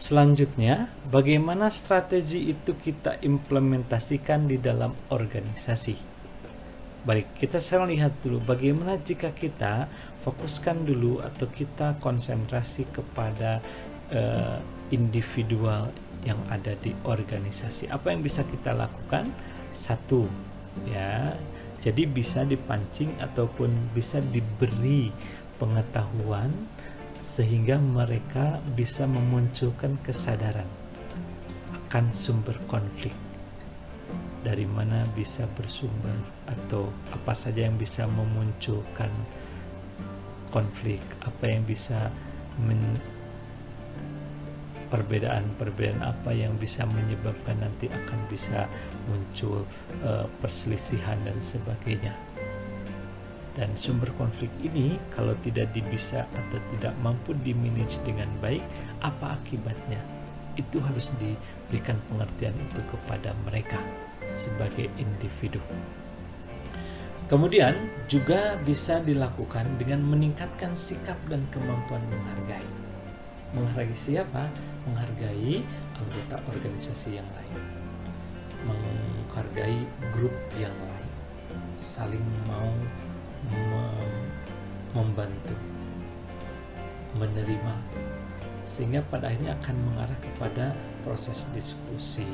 Selanjutnya, bagaimana strategi itu kita implementasikan di dalam organisasi. Baik, kita sekarang lihat dulu bagaimana jika kita fokuskan dulu atau kita konsentrasi kepada individual yang ada di organisasi. Apa yang bisa kita lakukan? Satu, ya, jadi bisa dipancing ataupun bisa diberi pengetahuan sehingga mereka bisa memunculkan kesadaran akan sumber konflik, dari mana bisa bersumber atau apa saja yang bisa memunculkan konflik, apa yang bisa perbedaan apa yang bisa menyebabkan nanti akan bisa muncul perselisihan dan sebagainya. Dan sumber konflik ini kalau tidak bisa atau tidak mampu dimanage dengan baik, apa akibatnya? Itu harus diberikan pengertian itu kepada mereka sebagai individu. Kemudian juga bisa dilakukan dengan meningkatkan sikap dan kemampuan menghargai. Menghargai siapa? Menghargai anggota organisasi yang lain, menghargai grup yang lain, saling mau membantu, menerima, sehingga pada akhirnya akan mengarah kepada proses diskusi,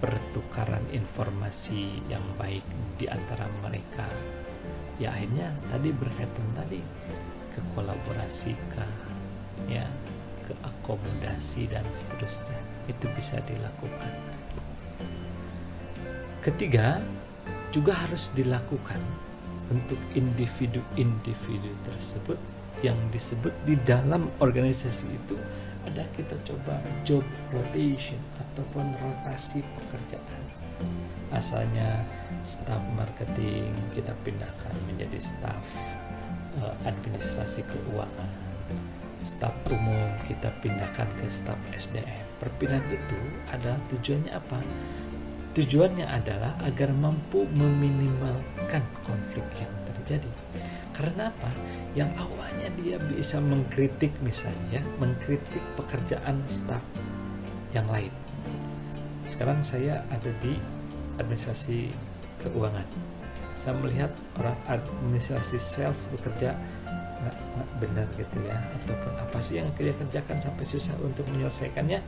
pertukaran informasi yang baik di antara mereka. Ya akhirnya tadi berkaitan tadi ke kolaborasi, ya, ke akomodasi dan seterusnya. Itu bisa dilakukan. Ketiga, juga harus dilakukan untuk individu-individu tersebut yang disebut di dalam organisasi itu ada kita coba job rotation ataupun rotasi pekerjaan. Asalnya staf marketing kita pindahkan menjadi staf administrasi keuangan, staf umum kita pindahkan ke staf SDM. Perpindahan itu ada tujuannya apa? Tujuannya adalah agar mampu meminimalkan konflik yang terjadi. Karena apa? Yang awalnya dia bisa mengkritik, misalnya mengkritik pekerjaan staf yang lain. Sekarang saya ada di administrasi keuangan. Saya melihat orang administrasi sales bekerja nggak benar gitu ya, ataupun apa sih yang dia kerjakan sampai susah untuk menyelesaikannya.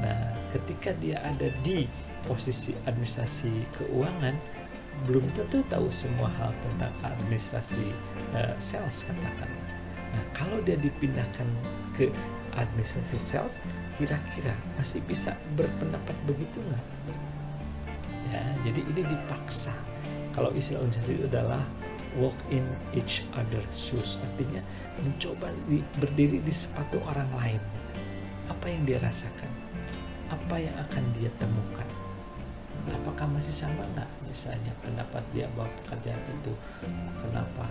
Nah, ketika dia ada di posisi administrasi keuangan, belum tentu tahu semua hal tentang administrasi sales katakan. Nah, kalau dia dipindahkan ke administrasi sales, kira-kira masih bisa berpendapat begitu nggak? Ya, jadi ini dipaksa. Kalau istilah organisasi itu adalah walk in each other's shoes, artinya mencoba berdiri di sepatu orang lain. Apa yang dia rasakan? Apa yang akan dia temukan? Apakah masih sama nggak misalnya pendapat dia bahwa pekerjaan itu kenapa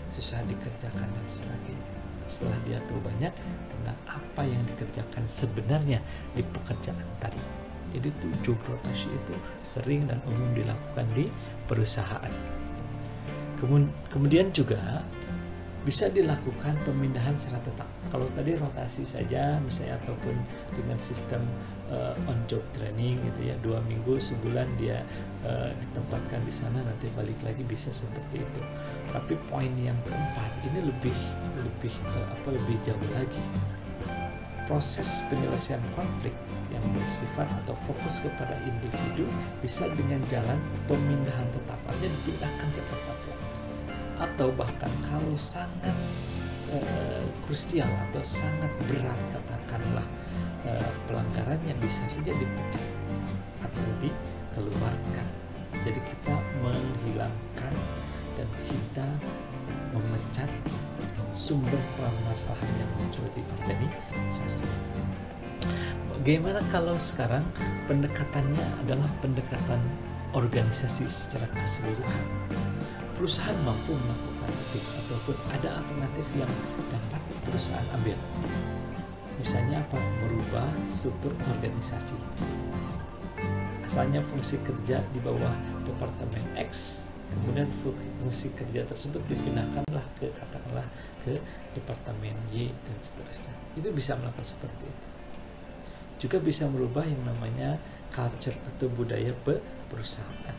susah dikerjakan dan sebagainya. Setelah dia tahu banyak tentang apa yang dikerjakan sebenarnya di pekerjaan tadi. Jadi itu job rotasi itu sering dan umum dilakukan di perusahaan. Kemudian juga bisa dilakukan pemindahan secara tetap. Kalau tadi rotasi saja misalnya, ataupun dengan sistem on job training gitu ya, 2 minggu sebulan dia ditempatkan di sana, nanti balik lagi, bisa seperti itu. Tapi poin yang keempat ini lebih jauh lagi. Proses penyelesaian konflik yang bersifat atau fokus kepada individu bisa dengan jalan pemindahan tetap, artinya dipindahkan ke tempat lain. Atau bahkan kalau sangat krusial atau sangat berat katakanlah pelanggarannya, bisa saja dipecat atau dikeluarkan. Jadi kita menghilangkan dan kita memecat sumber permasalahan yang muncul di organisasi. Bagaimana kalau sekarang pendekatannya adalah pendekatan organisasi secara keseluruhan? Perusahaan mampu melakukan itu, ataupun ada alternatif yang dapat perusahaan ambil. Misalnya apa? Merubah struktur organisasi. Asalnya fungsi kerja di bawah Departemen X, kemudian fungsi kerja tersebut dipindahkanlah ke katakanlah ke departemen Y dan seterusnya. Itu bisa melakukan seperti itu. Juga bisa merubah yang namanya culture atau budaya perusahaan.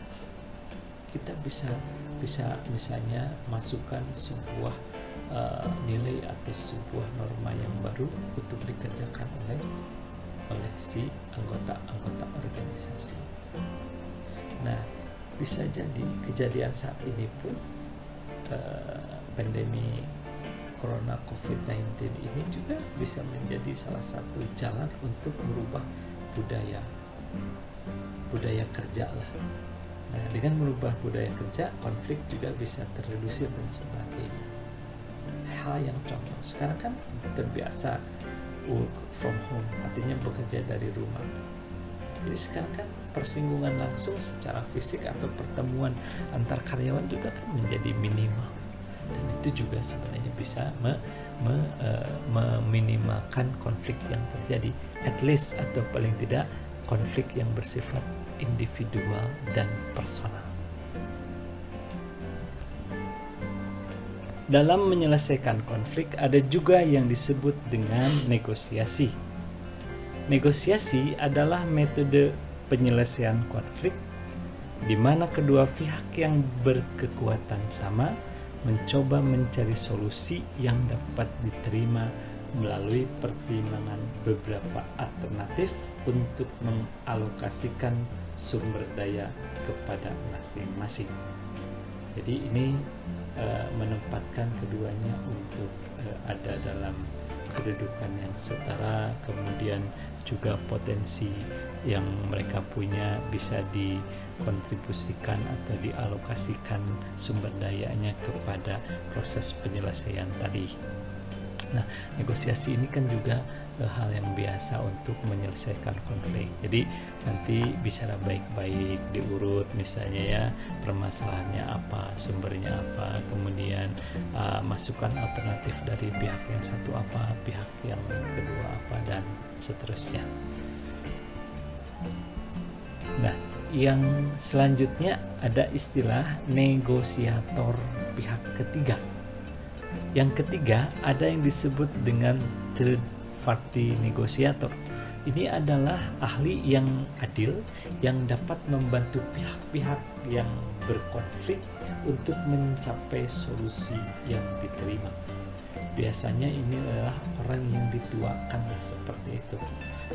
Kita bisa misalnya masukkan sebuah nilai atau sebuah norma yang baru untuk dikerjakan oleh si anggota organisasi. Nah, bisa jadi kejadian saat ini pun pandemi Corona COVID-19 ini juga bisa menjadi salah satu jalan untuk merubah budaya kerja lah. Nah, dengan merubah budaya kerja, konflik juga bisa terredusir dan sebagainya. Hal yang contoh, sekarang kan terbiasa work from home, artinya bekerja dari rumah. Jadi sekarang kan persinggungan langsung secara fisik atau pertemuan antar karyawan juga kan menjadi minimal. Dan itu juga sebenarnya bisa meminimalkan konflik yang terjadi, at least atau paling tidak konflik yang bersifat individual dan personal. Dalam menyelesaikan konflik ada juga yang disebut dengan negosiasi. Negosiasi adalah metode penyelesaian konflik di mana kedua pihak yang berkekuatan sama mencoba mencari solusi yang dapat diterima melalui pertimbangan beberapa alternatif untuk mengalokasikan sumber daya kepada masing-masing. Jadi ini menempatkan keduanya untuk ada dalam kedudukan yang setara, kemudian juga potensi yang mereka punya bisa dikontribusikan atau dialokasikan sumber dayanya kepada proses penyelesaian tadi. Nah, negosiasi ini kan juga hal yang biasa untuk menyelesaikan konflik. Jadi nanti bicara baik-baik, diurut misalnya ya, permasalahannya apa, sumbernya apa, kemudian masukan alternatif dari pihak yang satu apa, pihak yang kedua apa, dan seterusnya. Nah, yang selanjutnya ada istilah negosiator pihak ketiga. Yang ketiga ada yang disebut dengan third party negotiator. Ini adalah ahli yang adil yang dapat membantu pihak-pihak yang berkonflik untuk mencapai solusi yang diterima. Biasanya ini adalah orang yang dituakan lah seperti itu.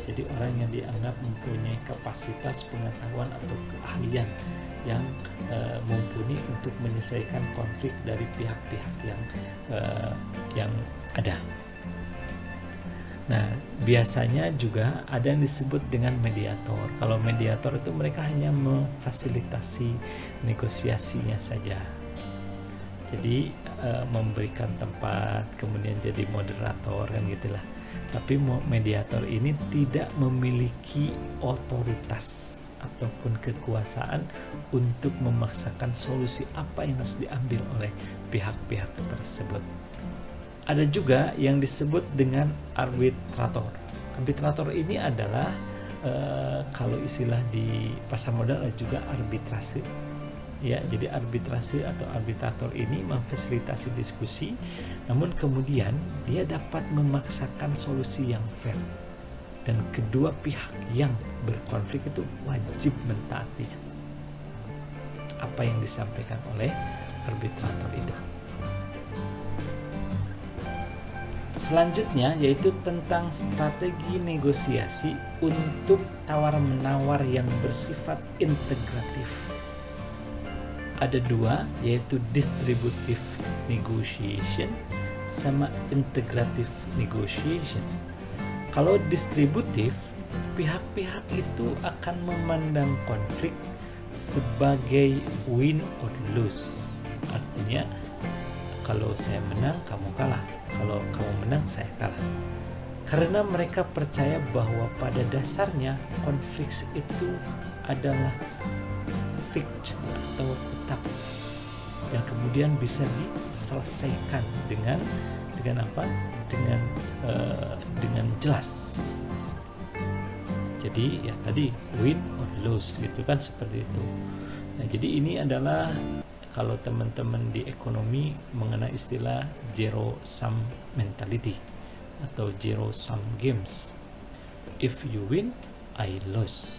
Jadi orang yang dianggap mempunyai kapasitas pengetahuan atau keahlian yang mumpuni untuk menyelesaikan konflik dari pihak-pihak yang ada. Nah, biasanya juga ada yang disebut dengan mediator. Kalau mediator itu mereka hanya memfasilitasi negosiasinya saja. Jadi memberikan tempat, kemudian jadi moderator kan gitulah. Tapi mediator ini tidak memiliki otoritas ataupun kekuasaan untuk memaksakan solusi apa yang harus diambil oleh pihak-pihak tersebut. Ada juga yang disebut dengan arbitrator. Arbitrator ini adalah kalau istilah di pasar modal ada juga arbitrase. Ya, jadi arbitrase atau arbitrator ini memfasilitasi diskusi, namun kemudian dia dapat memaksakan solusi yang fair. Dan kedua pihak yang berkonflik itu wajib mentaati apa yang disampaikan oleh arbitrator itu. Selanjutnya yaitu tentang strategi negosiasi untuk tawar-menawar yang bersifat integratif. Ada dua, yaitu distributive negotiation sama integrative negotiation. Kalau distributif, pihak-pihak itu akan memandang konflik sebagai win or lose. Artinya, kalau saya menang, kamu kalah. Kalau kamu menang, saya kalah. Karena mereka percaya bahwa pada dasarnya konflik itu adalah fixed atau tetap yang kemudian bisa diselesaikan dengan apa? Dengan jelas. Jadi ya tadi win or lose gitu kan, seperti itu. Nah, jadi ini adalah kalau teman-teman di ekonomi mengenai istilah zero sum mentality atau zero sum games. If you win, I lose.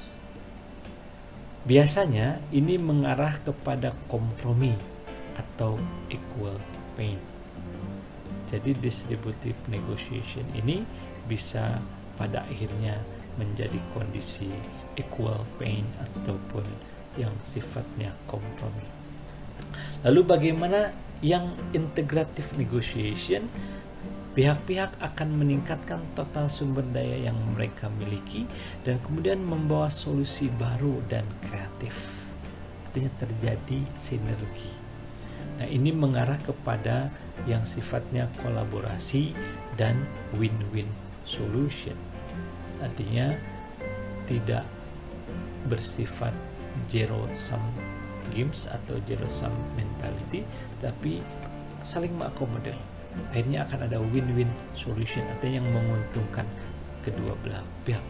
Biasanya ini mengarah kepada kompromi atau equal pain. Jadi distributive negotiation ini bisa pada akhirnya menjadi kondisi equal pain ataupun yang sifatnya kompromi. Lalu bagaimana yang integrative negotiation? Pihak-pihak akan meningkatkan total sumber daya yang mereka miliki dan kemudian membawa solusi baru dan kreatif. Artinya terjadi sinergi. Nah, ini mengarah kepada yang sifatnya kolaborasi dan win-win solution. Artinya tidak bersifat zero sum games atau zero sum mentality, tapi saling mengakomodir. Akhirnya akan ada win-win solution, artinya yang menguntungkan kedua belah pihak.